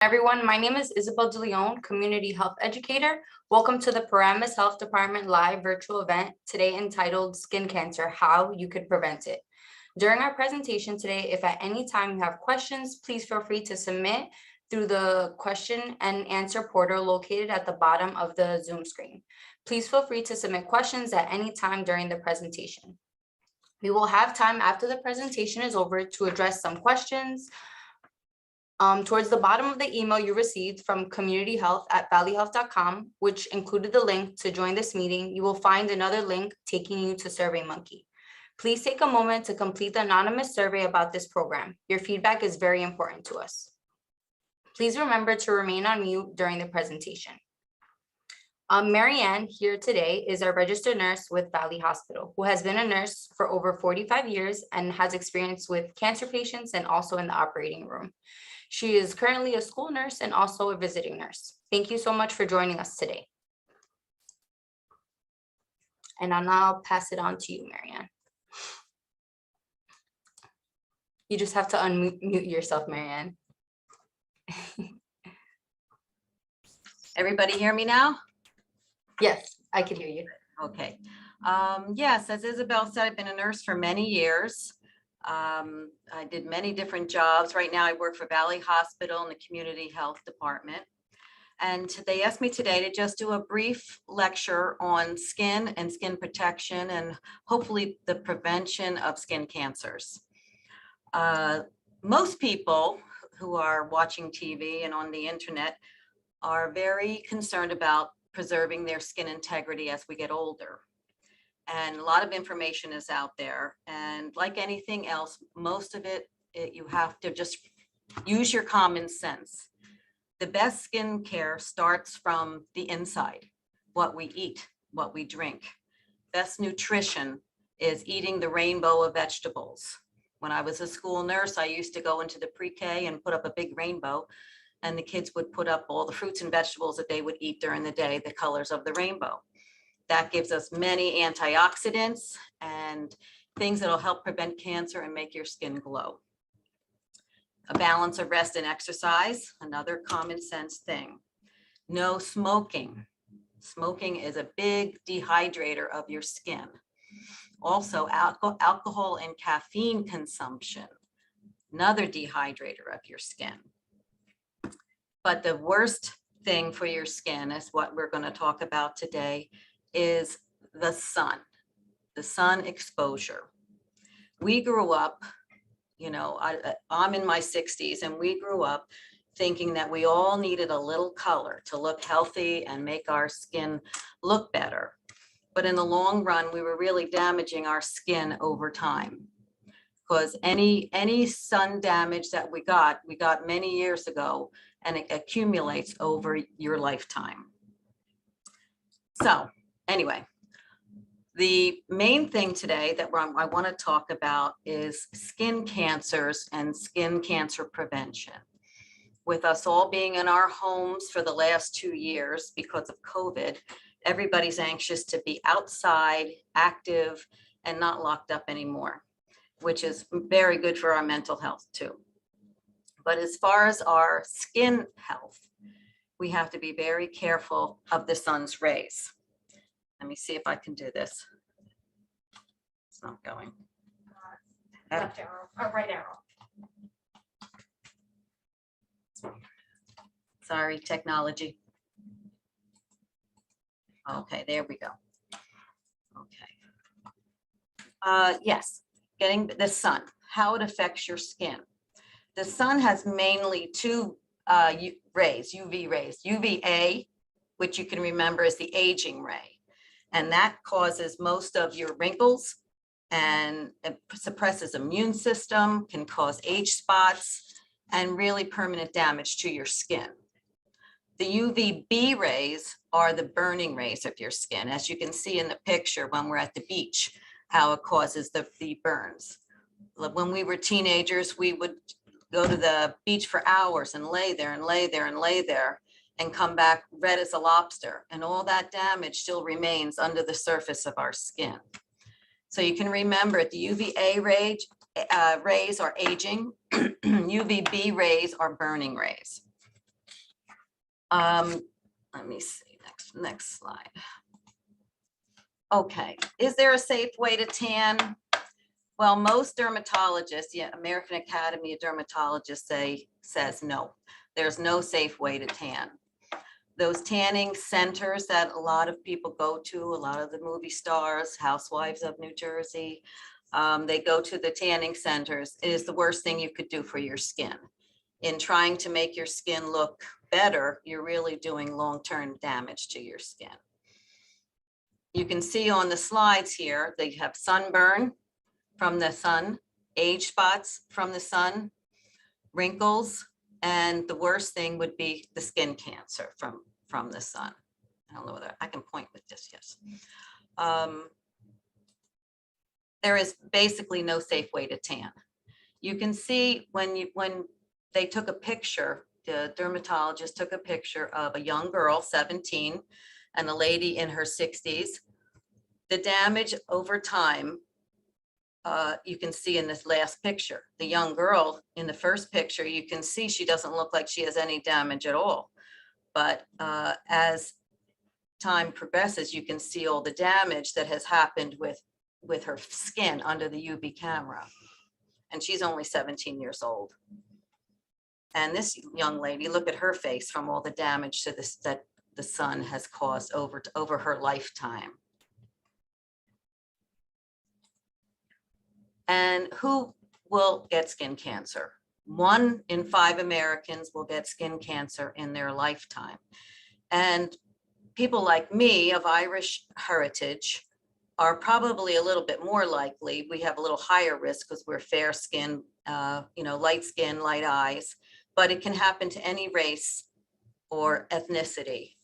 Everyone, my name is Isabel De Leon, Community Health Educator. Welcome to the Paramus Health Department live virtual event today entitled Skin Cancer, How You Could Prevent It. During our presentation today, if at any time you have questions, please feel free to submit through the question and answer portal located at the bottom of the Zoom screen. Please feel free to submit questions at any time during the presentation. We will have time after the presentation is over to address some questions. Towards the bottom of the email you received from communityhealth@valleyhealth.com, which included the link to join this meeting, you will find another link taking you to SurveyMonkey. Please take a moment to complete the anonymous survey about this program. Your feedback is very important to us. Please remember to remain on mute during the presentation. Marianne here today is our registered nurse with Valley Hospital, who has been a nurse for over 45 years and has experience with cancer patients and also in the operating room. She is currently a school nurse and also a visiting nurse. Thank you so much for joining us today. And I'll now pass it on to you, Marianne. You just have to unmute yourself, Marianne. Everybody hear me now? Yes, I can hear you. Okay. Yes, as Isabel said, I've been a nurse for many years. I did many different jobs. Right now I work for Valley Hospital in the Community Health Department. And they asked me today to just do a brief lecture on skin and skin protection and hopefully the prevention of skin cancers. Most people who are watching TV and on the internet are very concerned about preserving their skin integrity as we get older. And a lot of information is out there. And like anything else, most of it, you have to just use your common sense. The best skin care starts from the inside, what we eat, what we drink. Best nutrition is eating the rainbow of vegetables. When I was a school nurse, I used to go into the pre-K and put up a big rainbow, and the kids would put up all the fruits and vegetables that they would eat during the day, the colors of the rainbow. That gives us many antioxidants and things that'll help prevent cancer and make your skin glow. A balance of rest and exercise, another common sense thing. No smoking. Smoking is a big dehydrator of your skin. Also, alcohol and caffeine consumption, another dehydrator of your skin. But the worst thing for your skin is what we're going to talk about today, is the sun exposure. We grew up, you know, I'm in my 60s, and we grew up thinking that we all needed a little color to look healthy and make our skin look better. But in the long run, we were really damaging our skin over time, because any sun damage that we got many years ago, and it accumulates over your lifetime. So anyway, the main thing today that I want to talk about is skin cancers and skin cancer prevention. With us all being in our homes for the last 2 years because of COVID, everybody's anxious to be outside, active, and not locked up anymore, which is very good for our mental health too. But as far as our skin health, we have to be very careful of the sun's rays. Let me see if I can do this. It's not going. Left arrow, or right arrow. Sorry, technology. Okay, there we go. Okay. Yes, getting the sun, how it affects your skin. The sun has mainly two rays, UV rays. UVA, which you can remember is the aging ray. And that causes most of your wrinkles and it suppresses immune system, can cause age spots, and really permanent damage to your skin. The UVB rays are the burning rays of your skin, as you can see in the picture when we're at the beach, how it causes the burns. When we were teenagers, we would go to the beach for hours and lay there and lay there and lay there and come back red as a lobster. And all that damage still remains under the surface of our skin. So you can remember the UVA rays are aging, UVB rays are burning rays. Let me see, next slide. Okay, is there a safe way to tan? Well, most dermatologists, yeah, American Academy of Dermatologists says no. There's no safe way to tan. Those tanning centers that a lot of people go to, a lot of the movie stars, housewives of New Jersey, they go to the tanning centers. It is the worst thing you could do for your skin. In trying to make your skin look better, you're really doing long-term damage to your skin. You can see on the slides here, they have sunburn from the sun, age spots from the sun, wrinkles, and the worst thing would be the skin cancer from the sun. I don't know whether I can point with this, yes. There is basically no safe way to tan. You can see when they took a picture, the dermatologist took a picture of a young girl, 17, and a lady in her 60s. The damage over time, you can see in this last picture. The young girl in the first picture, you can see she doesn't look like she has any damage at all. But as time progresses, you can see all the damage that has happened with her skin under the UV camera. And she's only 17 years old. And this young lady, look at her face from all the damage to this that the sun has caused over her lifetime. And who will get skin cancer? 1 in 5 Americans will get skin cancer in their lifetime. And people like me of Irish heritage are probably a little bit more likely. We have a little higher risk because we're fair skin, light skin, light eyes, but it can happen to any race or ethnicity.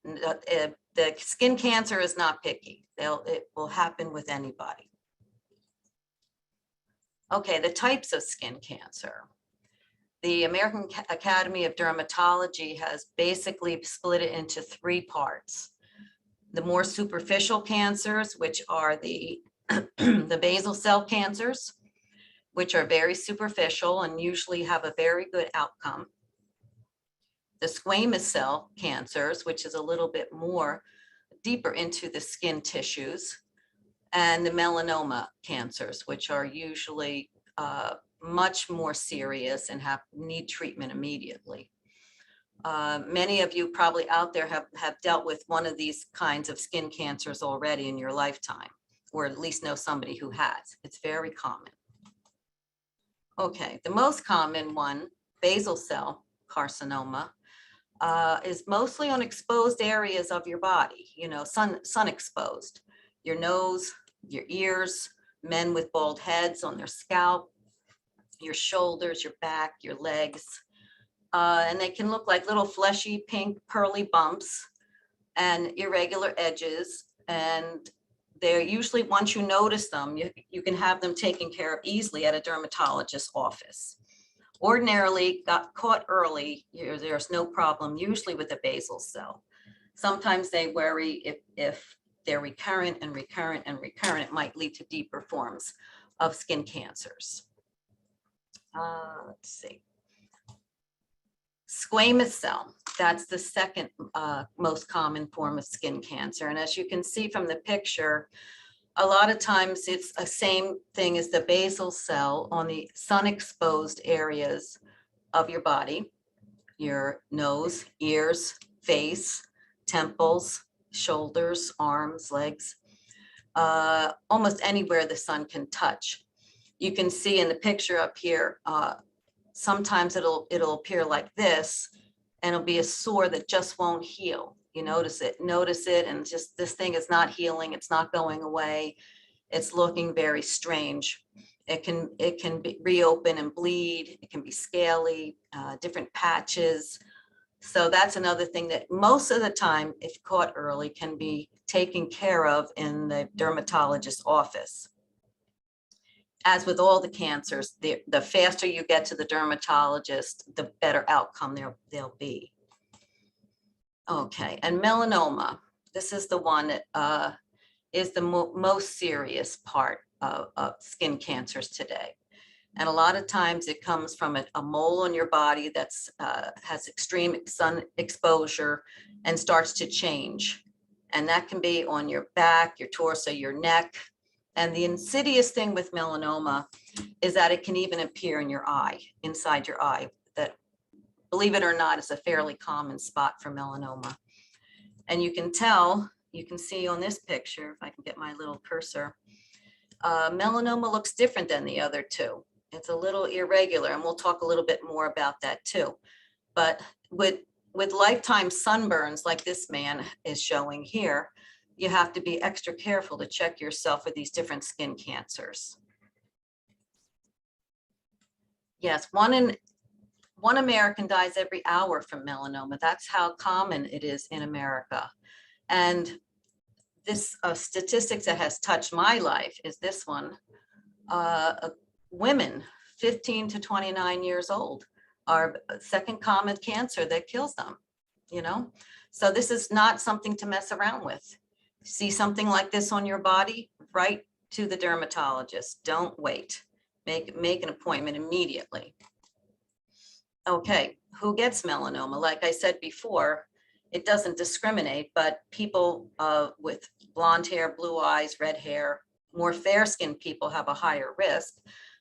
The skin cancer is not picky. It will happen with anybody. Okay, the types of skin cancer. The American Academy of Dermatology has basically split it into 3 parts. The more superficial cancers, which are the, the basal cell cancers, which are very superficial and usually have a very good outcome. The squamous cell cancers, which is a little bit more deeper into the skin tissues, and the melanoma cancers, which are usually much more serious and need treatment immediately. Many of you probably out there have dealt with one of these kinds of skin cancers already in your lifetime, or at least know somebody who has. It's very common. Okay, the most common one, basal cell carcinoma, is mostly on exposed areas of your body, sun exposed. Your nose, your ears, men with bald heads on their scalp, your shoulders, your back, your legs. And they can look like little fleshy, pink, pearly bumps and irregular edges. And they're usually, once you notice them, you can have them taken care of easily at a dermatologist's office. Ordinarily, got caught early, there's no problem usually with a basal cell. Sometimes they worry if they're recurrent and recurrent and recurrent, it might lead to deeper forms of skin cancers. Let's see. Squamous cell, that's the second most common form of skin cancer. And as you can see from the picture, a lot of times it's the same thing as the basal cell on the sun-exposed areas of your body, your nose, ears, face, temples, shoulders, arms, legs, almost anywhere the sun can touch. You can see in the picture up here, sometimes it'll appear like this, and it'll be a sore that just won't heal. You notice it, and just this thing is not healing. It's not going away. It's looking very strange. It can be reopen and bleed. It can be scaly, different patches. So that's another thing that most of the time, if caught early, can be taken care of in the dermatologist's office. As with all the cancers, the faster you get to the dermatologist, the better outcome there'll be. Okay, and melanoma. This is the one that is the most serious part of skin cancers today. And a lot of times it comes from a mole on your body that's has extreme sun exposure and starts to change. And that can be on your back, your torso, your neck. And the insidious thing with melanoma is that it can even appear in your eye, inside your eye. That, believe it or not, is a fairly common spot for melanoma. And you can tell, you can see on this picture, if I can get my little cursor, melanoma looks different than the other two. It's a little irregular, and we'll talk a little bit more about that too. But with lifetime sunburns like this man is showing here, you have to be extra careful to check yourself for these different skin cancers. Yes, one American dies every hour from melanoma. That's how common it is in America. And this statistics that has touched my life is this one. Women 15 to 29 years old are second common cancer that kills them, you know? So this is not something to mess around with. See something like this on your body, right to the dermatologist. Don't wait. Make an appointment immediately. Okay, who gets melanoma? Like I said before, it doesn't discriminate, but people with blonde hair, blue eyes, red hair, more fair-skinned people have a higher risk.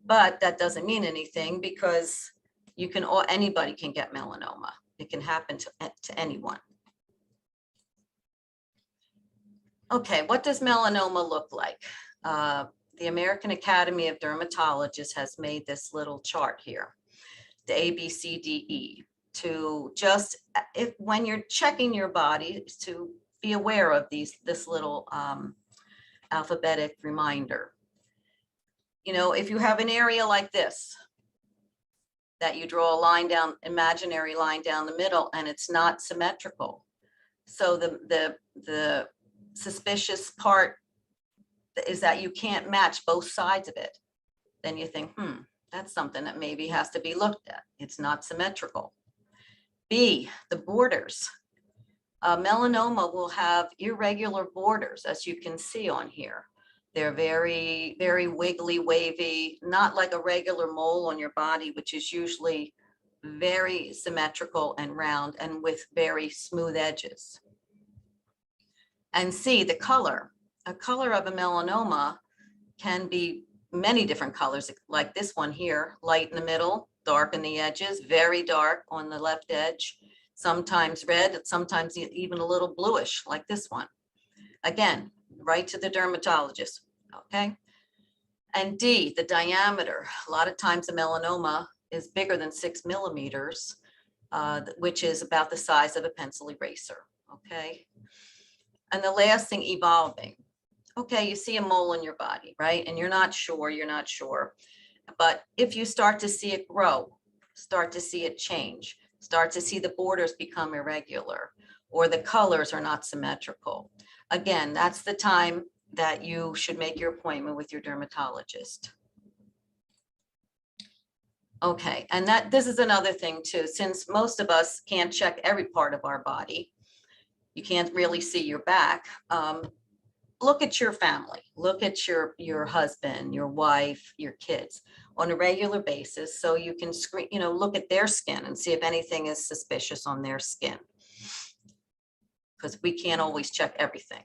But that doesn't mean anything, because anybody can get melanoma. It can happen to anyone. Okay, what does melanoma look like? The American Academy of Dermatologists has made this little chart here, the ABCDE, to just, when you're checking your body, to be aware of this little alphabetic reminder. You know, if you have an area like this, that you draw a line down, imaginary line down the middle, and it's not symmetrical. So the suspicious part is that you can't match both sides of it. Then you think, that's something that maybe has to be looked at. It's not symmetrical. B, the borders. Melanoma will have irregular borders, as you can see on here. They're very, very wiggly, wavy, not like a regular mole on your body, which is usually very symmetrical and round and with very smooth edges. And C, the color. A color of a melanoma can be many different colors, like this one here, light in the middle, dark in the edges, very dark on the left edge, sometimes red, sometimes even a little bluish, like this one. Again, right to the dermatologist, okay? And D, the diameter. A lot of times a melanoma is bigger than 6 millimeters, which is about the size of a pencil eraser, okay? And the last thing, evolving. Okay, you see a mole in your body, right? And you're not sure. But if you start to see it grow, start to see it change, start to see the borders become irregular, or the colors are not symmetrical, again, that's the time that you should make your appointment with your dermatologist. Okay, and this is another thing too, since most of us can't check every part of our body, you can't really see your back. Look at your family, look at your husband, your wife, your kids on a regular basis, so you can look at their skin and see if anything is suspicious on their skin, because we can't always check everything.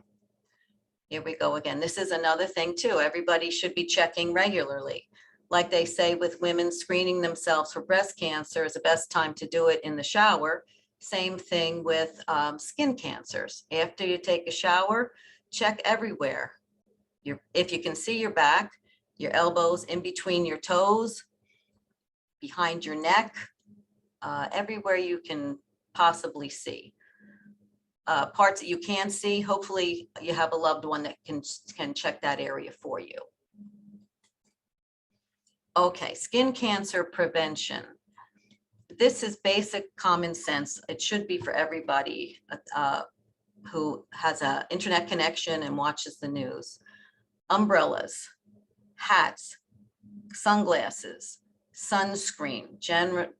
Here we go again. This is another thing too. Everybody should be checking regularly. Like they say with women screening themselves for breast cancer is the best time to do it in the shower. Same thing with skin cancers. After you take a shower, check everywhere. If you can see your back, your elbows, in between your toes, behind your neck, everywhere you can possibly see. Parts that you can't see, hopefully you have a loved one that can check that area for you. Okay, skin cancer prevention. This is basic common sense. It should be for everybody who has an internet connection and watches the news. Umbrellas, hats, sunglasses, sunscreen,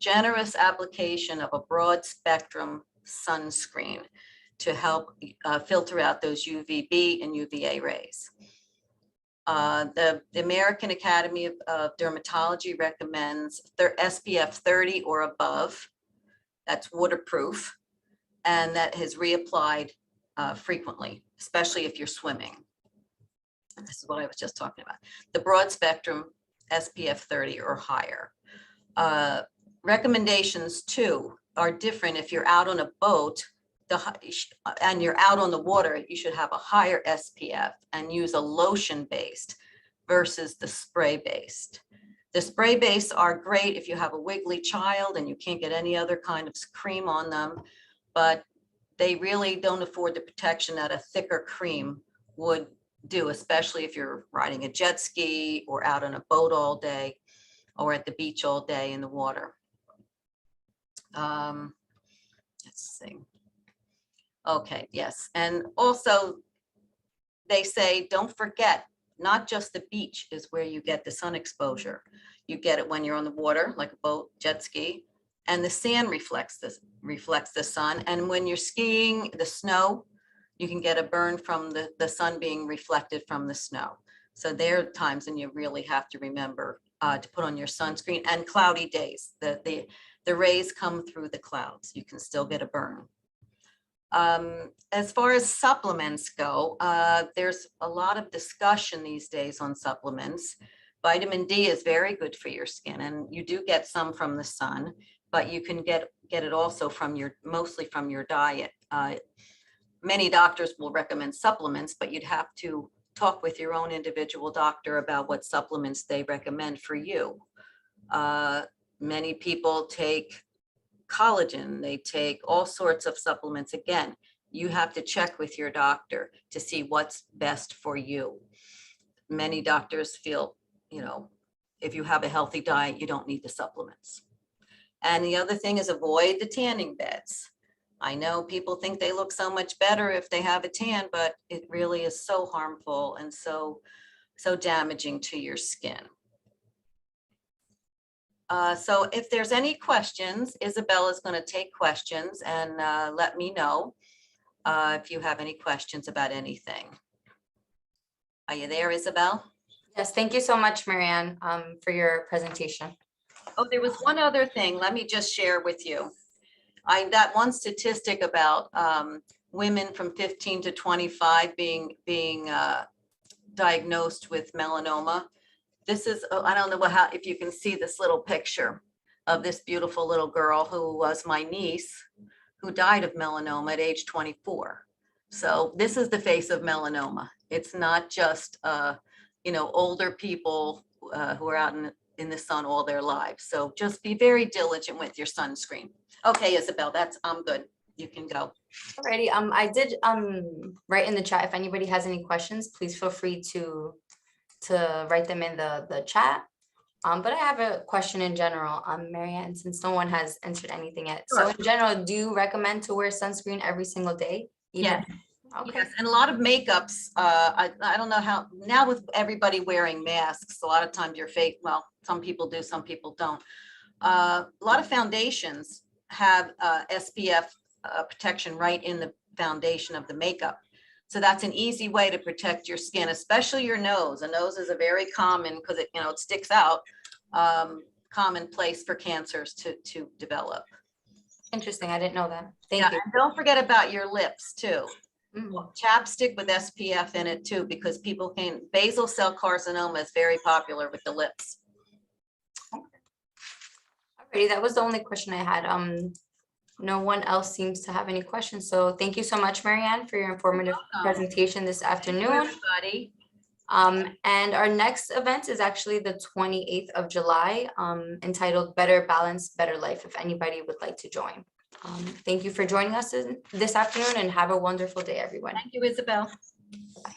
generous application of a broad spectrum sunscreen to help filter out those UVB and UVA rays. The American Academy of Dermatology recommends their SPF 30 or above. That's waterproof, and that is reapplied frequently, especially if you're swimming. This is what I was just talking about. The broad spectrum SPF 30 or higher. Recommendations too are different. If you're out on a boat and you're out on the water, you should have a higher SPF and use a lotion based versus the spray based. The spray based are great if you have a wiggly child and you can't get any other kind of cream on them, but they really don't afford the protection that a thicker cream would do, especially if you're riding a jet ski or out on a boat all day or at the beach all day in the water. Let's see. Okay, yes. And also they say, don't forget, not just the beach is where you get the sun exposure. You get it when you're on the water, like a boat, jet ski, and the sand reflects the sun. And when you're skiing the snow, you can get a burn from the sun being reflected from the snow. So there are times when you really have to remember to put on your sunscreen. And cloudy days, the rays come through the clouds. You can still get a burn. As far as supplements go, there's a lot of discussion these days on supplements. Vitamin D is very good for your skin, and you do get some from the sun, but you can get it also from mostly from your diet. Many doctors will recommend supplements, but you'd have to talk with your own individual doctor about what supplements they recommend for you. Many people take collagen, they take all sorts of supplements. Again, you have to check with your doctor to see what's best for you. Many doctors feel, if you have a healthy diet, you don't need the supplements. And the other thing is avoid the tanning beds. I know people think they look so much better if they have a tan, but it really is so harmful and so damaging to your skin. So if there's any questions, Isabel is going to take questions and let me know if you have any questions about anything. Are you there, Isabel? Yes, thank you so much, Marianne, for your presentation. Oh, there was one other thing. Let me just share with you. That one statistic about women from 15 to 25 being diagnosed with melanoma. This is, I don't know if you can see this little picture of this beautiful little girl who was my niece, who died of melanoma at age 24. So this is the face of melanoma. It's not just, older people who are out in the sun all their lives. So just be very diligent with your sunscreen. Okay, Isabel, I'm good. You can go. Alrighty, I did write in the chat if anybody has any questions, please feel free to write them in the chat. But I have a question in general, Marianne, since no one has answered anything yet. Sure. So in general, do you recommend to wear sunscreen every single day? Yeah. Okay. Yes, and a lot of makeups. I don't know how, now with everybody wearing masks, a lot of times your face, well, some people do, some people don't. A lot of foundations have SPF protection right in the foundation of the makeup. So that's an easy way to protect your skin, especially your nose. A nose is a very common, because it, it sticks out, common place for cancers to develop. Interesting, I didn't know that. Thank you. And don't forget about your lips too. Mm. Chapstick with SPF in it too, because basal cell carcinoma is very popular with the lips. Alrighty, that was the only question I had. No one else seems to have any questions. So thank you so much, Marianne, for your informative presentation this afternoon. Everybody. And our next event is actually the 28th of July, entitled Better Balance, Better Life, if anybody would like to join. Thank you for joining us this afternoon and have a wonderful day, everyone. Thank you, Isabel. Bye.